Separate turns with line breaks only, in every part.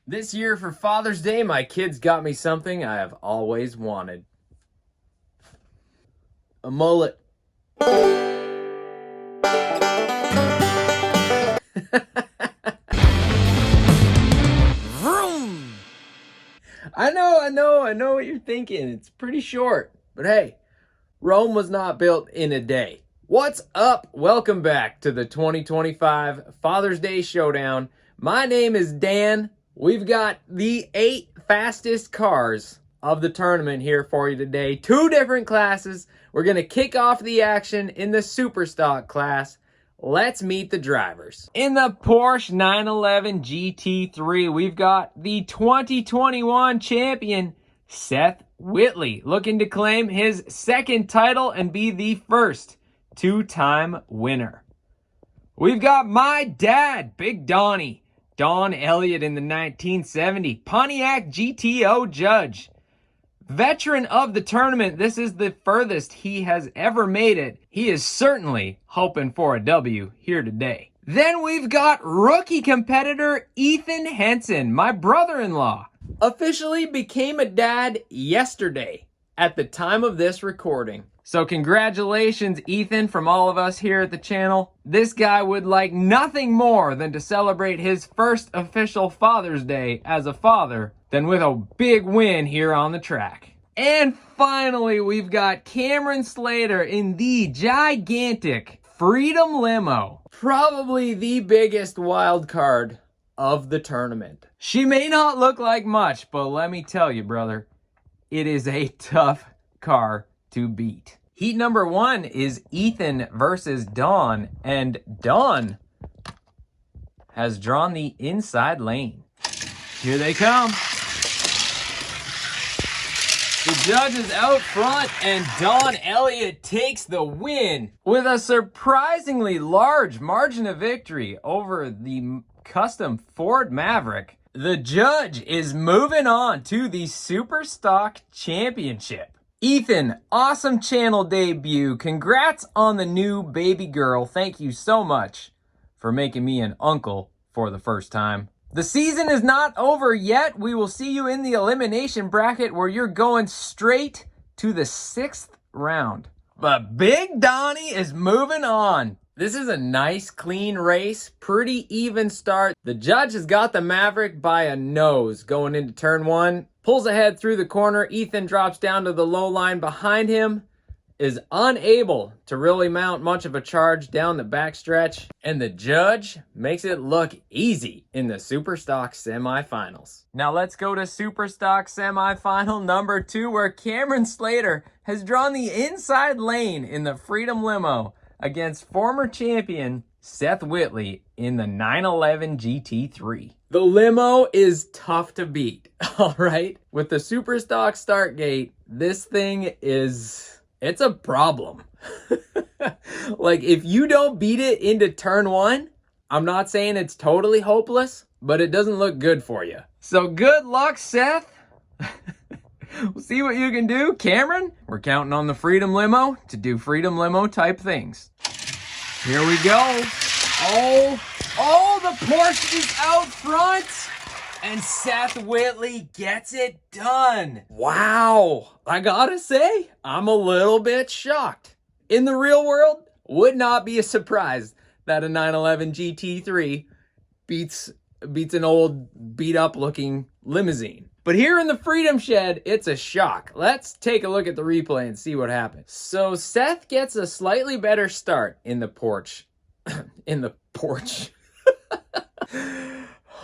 This year for Father's Day, my kids got me something I have always wanted. A mullet.
Vroom!
I know what you're thinking. It's pretty short. But hey, Rome was not built in a day. What's up? Welcome back to the 2025 Father's Day Showdown. My name is Dan. We've got the 8 fastest cars of the tournament here for you today. 2 different classes. We're going to kick off the action in the Superstock class. Let's meet the drivers. In the Porsche 911 GT3, we've got the 2021 champion, Seth Whitley, looking to claim his second title and be the first 2-time winner. We've got my dad, Big Donnie, Don Elliott in the 1970 Pontiac GTO judge. Veteran of the tournament, this is the furthest he has ever made it. He is certainly hoping for a W here today. Then we've got rookie competitor Ethan Henson, my brother-in-law. Officially became a dad yesterday at the time of this recording. So congratulations, Ethan, from all of us here at the channel. This guy would like nothing more than to celebrate his first official Father's Day as a father than with a big win here on the track. And finally, we've got Cameron Slater in the gigantic Freedom Limo. Probably the biggest wild card of the tournament. She may not look like much, but let me tell you, brother, it is a tough car to beat. Heat number 1 is Ethan versus Dawn, and Dawn has drawn the inside lane. Here they come. The judge is out front, and Don Elliott takes the win with a surprisingly large margin of victory over the custom Ford Maverick. The judge is moving on to the Superstock Championship. Ethan, awesome channel debut. Congrats on the new baby girl. Thank you so much for making me an uncle for the first time. The season is not over yet. We will see you in the elimination bracket where you're going straight to the 6th round. But Big Donnie is moving on. This is a nice, clean race. Pretty even start. The judge has got the Maverick by a nose going into turn 1. Pulls ahead through the corner. Ethan drops down to the low line behind him. Is unable to really mount much of a charge down the backstretch. And the judge makes it look easy in the Superstock semifinals. Now let's go to Superstock semifinal number 2, where Cameron Slater has drawn the inside lane in the Freedom Limo against former champion Seth Whitley in the 911 GT3. The limo is tough to beat, all right? With the Superstock start gate, this thing is, it's a problem. Like, if you don't beat it into turn 1, I'm not saying it's totally hopeless, but it doesn't look good for you. So good luck, Seth. We'll see what you can do. Cameron, we're counting on the Freedom Limo to do Freedom Limo type things. Here we go. Oh, the Porsche is out front. And Seth Whitley gets it done. Wow. I gotta say, I'm a little bit shocked. In the real world, would not be a surprise that a 911 GT3 beats an old beat up looking limousine. But here in the Freedom Shed, it's a shock. Let's take a look at the replay and see what happens. So Seth gets a slightly better start in the Porsche. In the Porsche.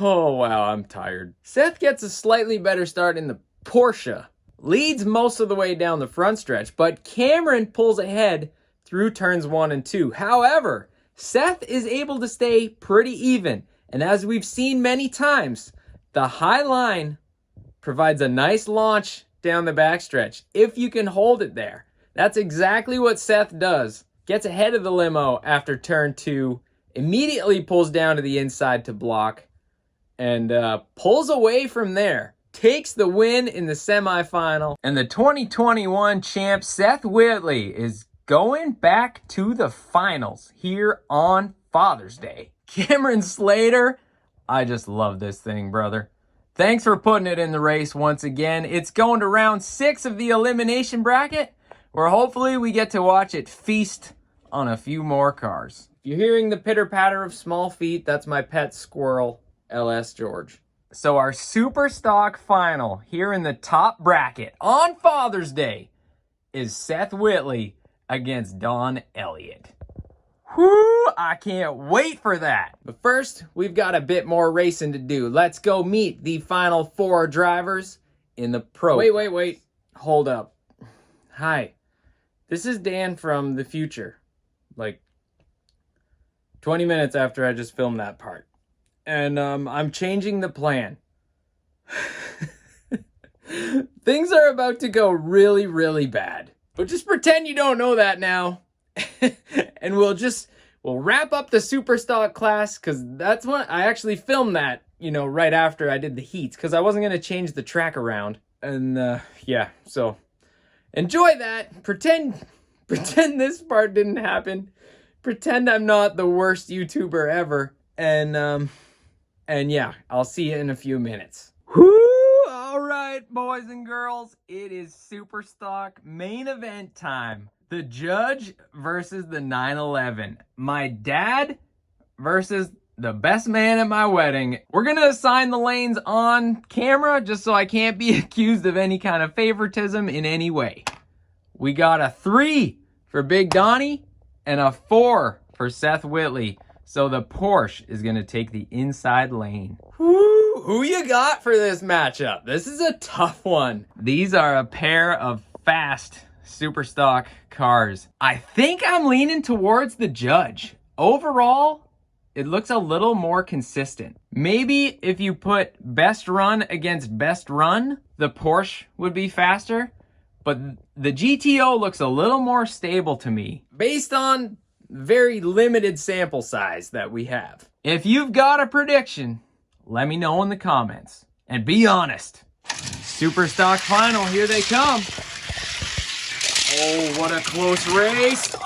Oh, wow, I'm tired. Seth gets a slightly better start in the Porsche. Leads most of the way down the front stretch, but Cameron pulls ahead through turns 1 and 2. However, Seth is able to stay pretty even. And as we've seen many times, the high line provides a nice launch down the backstretch if you can hold it there. That's exactly what Seth does. Gets ahead of the limo after turn 2, immediately pulls down to the inside to block, and pulls away from there. Takes the win in the semifinal. And the 2021 champ Seth Whitley is going back to the finals here on Father's Day. Cameron Slater, I just love this thing, brother. Thanks for putting it in the race once again. It's going to round 6 of the elimination bracket, where hopefully we get to watch it feast on a few more cars. If you're hearing the pitter-patter of small feet, that's my pet squirrel, LS George. So our Superstock final here in the top bracket on Father's Day is Seth Whitley against Don Elliott. Whoo, I can't wait for that. But first, we've got a bit more racing to do. Let's go meet the final 4 drivers in the Pro. Wait. Hold up. Hi, this is Dan from the future. Like 20 minutes after I just filmed that part. And I'm changing the plan. Things are about to go really, really bad. But just pretend you don't know that now. And we'll wrap up the Superstock class, because that's when I actually filmed that, you know, right after I did the heats, because I wasn't going to change the track around. And yeah, so enjoy that. Pretend this part didn't happen. Pretend I'm not the worst YouTuber ever. And yeah, I'll see you in a few minutes. Whoo! All right, boys and girls, it is Superstock main event time. The Judge versus the 911. My dad versus the best man at my wedding. We're gonna assign the lanes on camera just so I can't be accused of any kind of favoritism in any way. We got a 3 for Big Donnie and a 4 for Seth Whitley. So the Porsche is gonna take the inside lane. Woo! Who you got for this matchup? This is a tough one. These are a pair of fast Superstock cars. I think I'm leaning towards the Judge. Overall, it looks a little more consistent. Maybe if you put best run against best run, the Porsche would be faster, but the GTO looks a little more stable to me based on very limited sample size that we have. If you've got a prediction, let me know in the comments. And be honest. Superstock final, here they come. Oh, what a close race.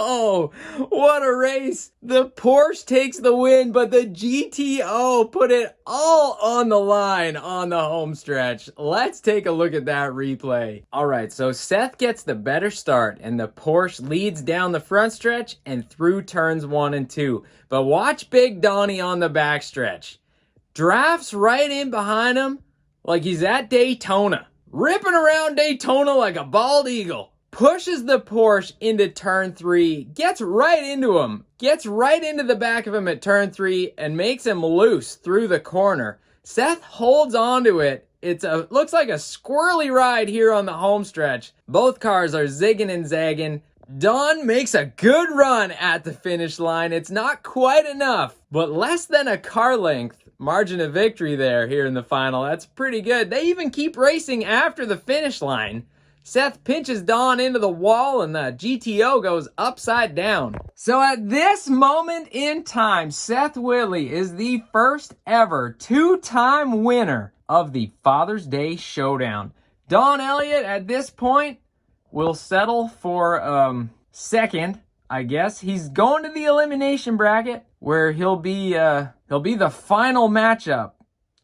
Oh, what a race. The Porsche takes the win, but the GTO put it all on the line on the home stretch. Let's take a look at that replay. All right, so Seth gets the better start, and the Porsche leads down the front stretch and through turns 1 and 2. But watch Big Donnie on the back stretch. Drafts right in behind him like he's at Daytona. Ripping around Daytona like a bald eagle. Pushes the Porsche into turn 3. Gets right into him. Gets right into the back of him at turn 3 and makes him loose through the corner. Seth holds onto it. Looks like a squirrely ride here on the home stretch. Both cars are zigging and zagging. Don makes a good run at the finish line. It's not quite enough, but less than a car length margin of victory there here in the final. That's pretty good. They even keep racing after the finish line. Seth pinches Don into the wall and the GTO goes upside down. So at this moment in time, Seth Whitley is the first ever 2-time winner of the Father's Day Showdown. Don Elliott at this point will settle for second, I guess. He's going to the elimination bracket where he'll be the final matchup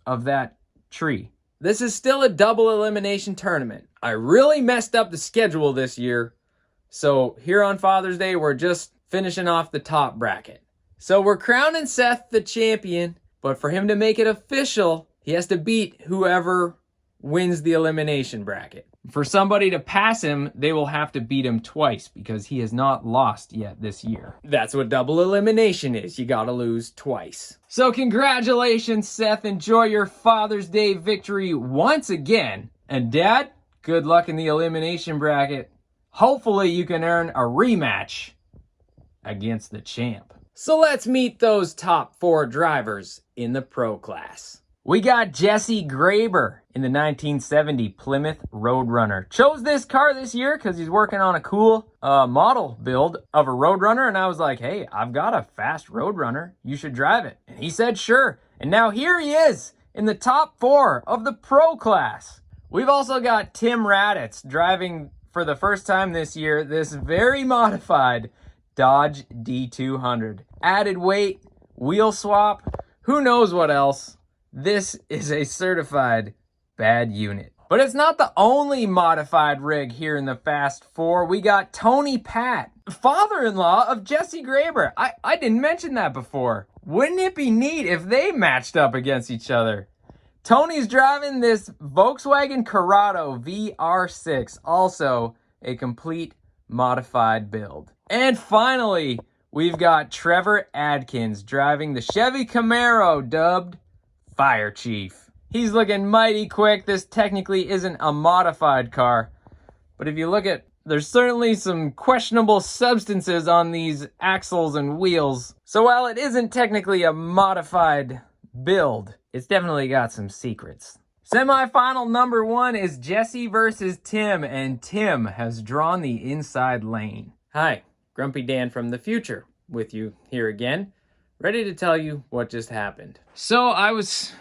of that tree. This is still a double elimination tournament. I really messed up the schedule this year. So here on Father's Day, we're just finishing off the top bracket. So we're crowning Seth the champion, but for him to make it official, he has to beat whoever wins the elimination bracket. For somebody to pass him, they will have to beat him twice because he has not lost yet this year. That's what double elimination is. You gotta lose twice. So congratulations, Seth. Enjoy your Father's Day victory once again. And Dad, good luck in the elimination bracket. Hopefully you can earn a rematch against the champ. So let's meet those top 4 drivers in the Pro class. We got Jesse Graber in the 1970 Plymouth Roadrunner. Chose this car this year because he's working on a cool model build of a Roadrunner. And I was like, hey, I've got a fast Roadrunner. You should drive it. And he said, sure. And now here he is in the top 4 of the Pro class. We've also got Tim Raditz driving for the first time this year this very modified Dodge D200. Added weight, wheel swap, who knows what else. This is a certified bad unit. But it's not the only modified rig here in the Fast Four. We got Tony Pat, father-in-law of Jesse Graber. I didn't mention that before. Wouldn't it be neat if they matched up against each other? Tony's driving this Volkswagen Corrado VR6, also a complete modified build. And finally, we've got Trevor Adkins driving the Chevy Camaro, dubbed Fire Chief. He's looking mighty quick. This technically isn't a modified car, but if you look at, there's certainly some questionable substances on these axles and wheels. So while it isn't technically a modified build, it's definitely got some secrets. Semi-final number 1 is Jesse versus Tim, and Tim has drawn the inside lane. Hi, Grumpy Dan from the future with you here again, ready to tell you what just happened. So I was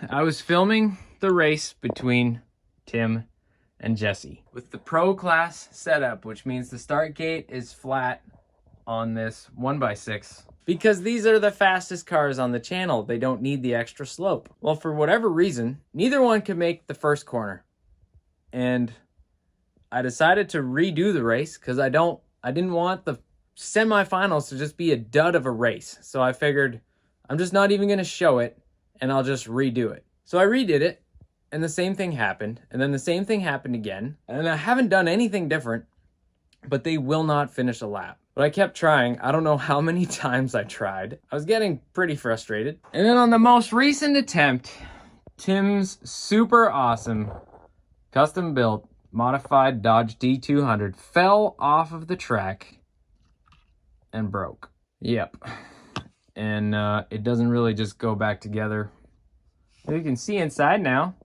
filming the race between Tim and Jesse with the Pro class setup, which means the start gate is flat on this 1x6 because these are the fastest cars on the channel. They don't need the extra slope. Well, for whatever reason, neither one could make the first corner, and I decided to redo the race because I didn't want the semifinals to just be a dud of a race. So I figured I'm just not even going to show it, and I'll just redo it. So I redid it, and the same thing happened, and then the same thing happened again, and I haven't done anything different, but they will not finish a lap. But I kept trying. I don't know how many times I tried. I was getting pretty frustrated. And then on the most recent attempt, Tim's super awesome, custom-built, modified Dodge D200 fell off of the track and broke. Yep. And it doesn't really just go back together. You can see inside now,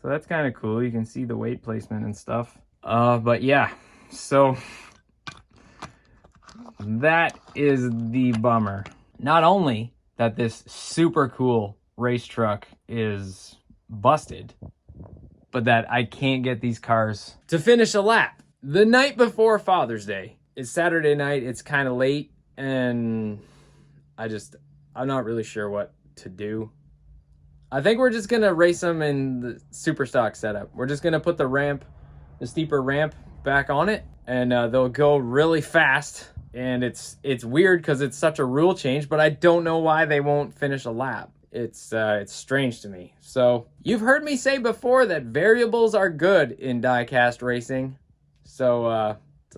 so that's kind of cool. You can see the weight placement and stuff. But yeah, so that is the bummer. Not only that this super cool race truck is busted, but that I can't get these cars to finish a lap. The night before Father's Day, it's Saturday night, it's kind of late, and I'm not really sure what to do. I think we're just gonna race them in the Superstock setup. We're just gonna put the steeper ramp back on it, and they'll go really fast. And it's weird because it's such a rule change, but I don't know why they won't finish a lap. It's strange to me. So you've heard me say before that variables are good in diecast racing. So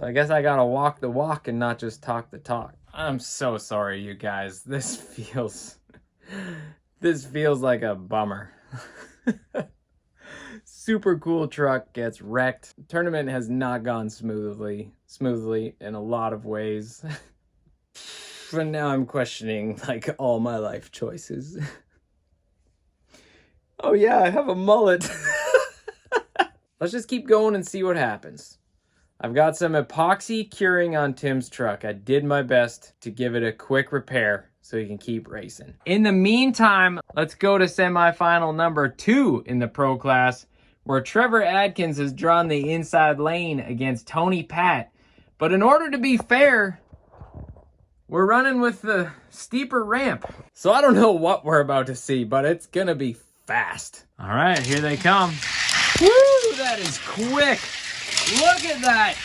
I guess I gotta walk the walk and not just talk the talk. I'm so sorry, you guys. This feels like a bummer. Super cool truck gets wrecked. Tournament has not gone smoothly in a lot of ways. But now I'm questioning like all my life choices. Oh yeah, I have a mullet. Let's just keep going and see what happens. I've got some epoxy curing on Tim's truck. I did my best to give it a quick repair so he can keep racing. In the meantime, let's go to semifinal number 2 in the Pro class, where Trevor Adkins has drawn the inside lane against Tony Pat. But in order to be fair, we're running with the steeper ramp. So I don't know what we're about to see, but it's gonna be fast. All right, here they come. Woo, that is quick. Look at that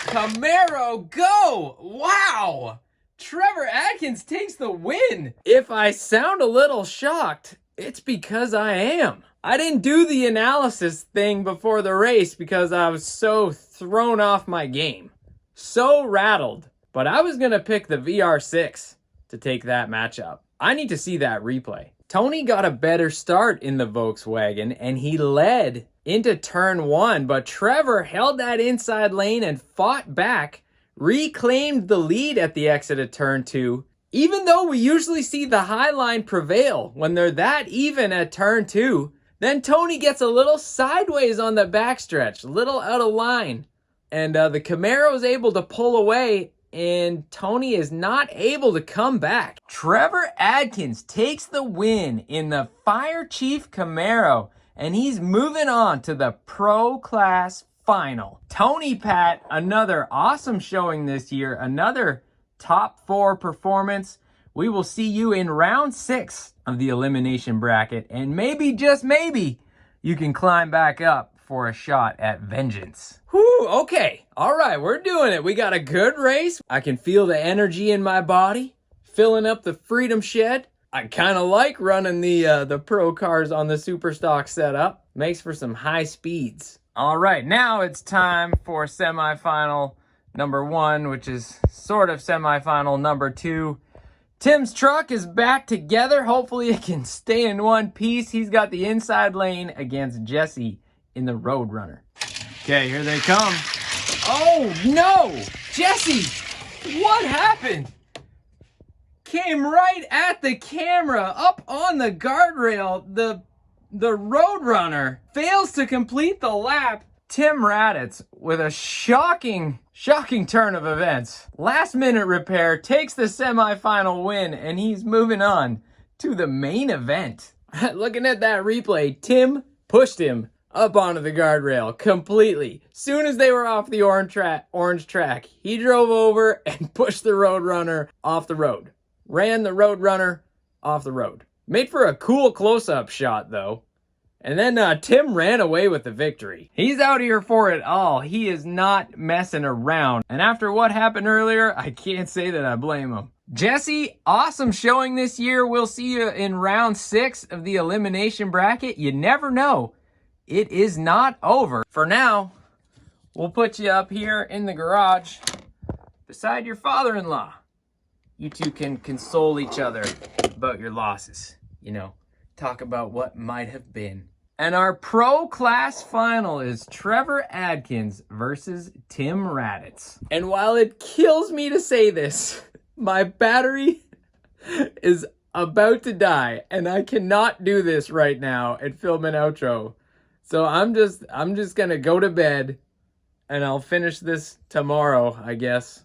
Camaro go. Wow. Trevor Adkins takes the win. If I sound a little shocked, it's because I am. I didn't do the analysis thing before the race because I was so thrown off my game. So rattled. But I was going to pick the VR6 to take that matchup. I need to see that replay. Tony got a better start in the Volkswagen and he led into turn 1, but Trevor held that inside lane and fought back, reclaimed the lead at the exit of turn 2, even though we usually see the high line prevail when they're that even at turn 2. Then Tony gets a little sideways on the backstretch, a little out of line, and the Camaro is able to pull away, and Tony is not able to come back. Trevor Adkins takes the win in the Fire Chief Camaro, and he's moving on to the Pro Class Final. Tony Pat, another awesome showing this year, another top 4 performance we will see you in round 6 of the elimination bracket, and maybe, just maybe, you can climb back up for a shot at vengeance. Whew, okay, all right, we're doing it. We got a good race. I can feel the energy in my body, filling up the Freedom Shed. I kind of like running the pro cars on the Superstock setup. Makes for some high speeds. All right, now it's time for semifinal number 1, which is sort of semifinal number 2. Tim's truck is back together. Hopefully it can stay in one piece. He's got the inside lane against Jesse in the Roadrunner. Okay, here they come. Oh no! Jesse! What happened? Came right at the camera, up on the guardrail. The Roadrunner fails to complete the lap. Tim Raditz with a shocking turn of events. Last minute repair takes the semifinal win, and he's moving on to the main event. Looking at that replay, Tim pushed him up onto the guardrail completely. Soon as they were off the orange track, he drove over and pushed the Roadrunner off the road. Ran the Roadrunner off the road. Made for a cool close-up shot, though. And then Tim ran away with the victory. He's out here for it all. He is not messing around. And after what happened earlier, I can't say that I blame him. Jesse, awesome showing this year. We'll see you in round 6 of the elimination bracket. You never know. It is not over. For now, we'll put you up here in the garage beside your father-in-law. You two can console each other about your losses. You know, talk about what might have been. And our pro class final is Trevor Adkins versus Tim Raditz. And while it kills me to say this, my battery is about to die, and I cannot do this right now and film an outro. So I'm just gonna go to bed, and I'll finish this tomorrow, I guess.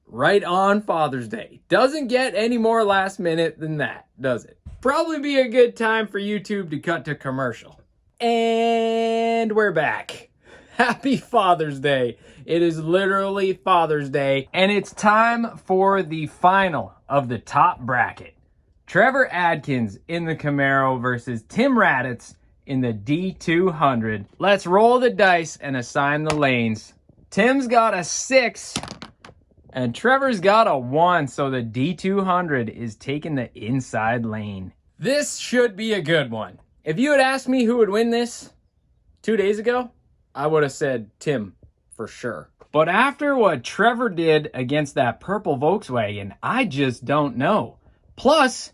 Right on Father's Day. Doesn't get any more last minute than that, does it? Probably be a good time for YouTube to cut to commercial. And we're back. Happy Father's Day. It is literally Father's Day, and it's time for the final of the top bracket. Trevor Adkins in the Camaro versus Tim Raditz in the D200. Let's roll the dice and assign the lanes. Tim's got a 6. And Trevor's got a 1, so the D200 is taking the inside lane. This should be a good one. If you had asked me who would win this 2 days ago, I would have said Tim for sure. But after what Trevor did against that purple Volkswagen, I just don't know. Plus,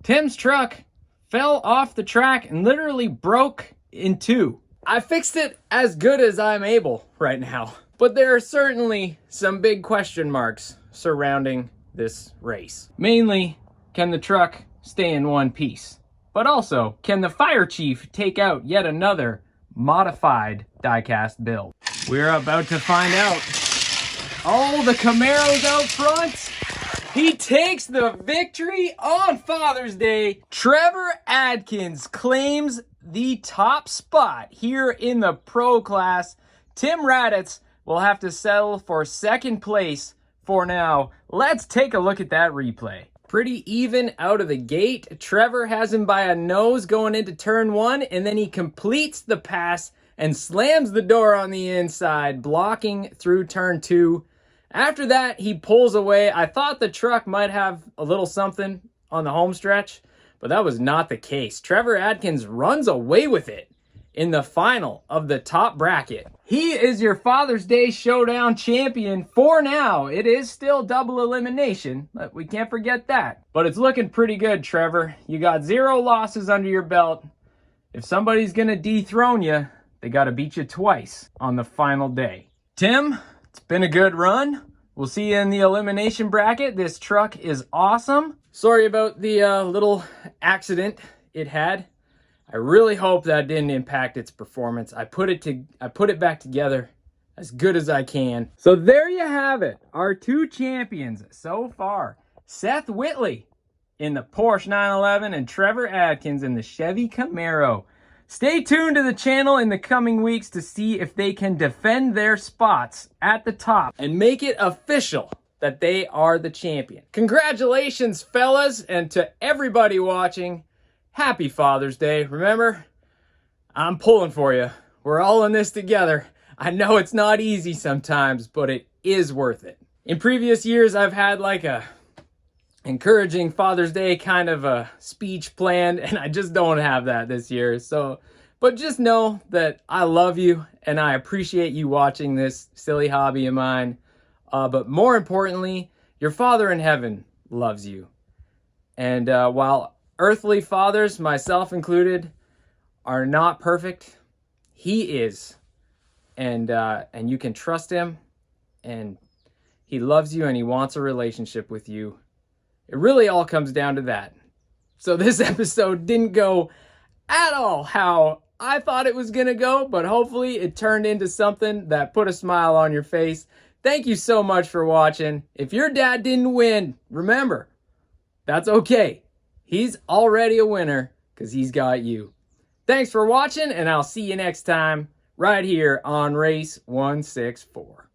Tim's truck fell off the track and literally broke in 2. I fixed it as good as I'm able right now. But there are certainly some big question marks surrounding this race. Mainly, can the truck stay in one piece? But also, can the fire chief take out yet another modified diecast build? We're about to find out. Oh, the Camaro's out front. He takes the victory on Father's Day. Trevor Adkins claims the top spot here in the pro class. Tim Raditz will have to settle for second place for now. Let's take a look at that replay. Pretty even out of the gate. Trevor has him by a nose going into turn 1, and then he completes the pass and slams the door on the inside, blocking through turn 2. After that, he pulls away. I thought the truck might have a little something on the home stretch, but that was not the case. Trevor Adkins runs away with it in the final of the top bracket. He is your Father's Day Showdown champion for now. It is still double elimination, but we can't forget that. But it's looking pretty good, Trevor. You got 0 losses under your belt. If somebody's gonna dethrone you, they gotta beat you twice on the final day. Tim, it's been a good run. We'll see you in the elimination bracket. This truck is awesome. Sorry about the little accident it had. I really hope that didn't impact its performance. I put it back together as good as I can. So there you have it. Our 2 champions so far. Seth Whitley in the Porsche 911 and Trevor Adkins in the Chevy Camaro. Stay tuned to the channel in the coming weeks to see if they can defend their spots at the top and make it official that they are the champion. Congratulations, fellas, and to everybody watching, happy Father's Day. Remember, I'm pulling for you. We're all in this together. I know it's not easy sometimes, but it is worth it. In previous years, I've had like a encouraging Father's Day kind of a speech planned, and I just don't have that this year. So, but just know that I love you and I appreciate you watching this silly hobby of mine. But more importantly, your Father in heaven loves you. And while earthly fathers, myself included, are not perfect, he is. And you can trust him, and he loves you and he wants a relationship with you. It really all comes down to that. So this episode didn't go at all how I thought it was going to go, but hopefully it turned into something that put a smile on your face. Thank you so much for watching. If your dad didn't win, remember, that's okay. He's already a winner because he's got you. Thanks for watching, and I'll see you next time right here on Race 164.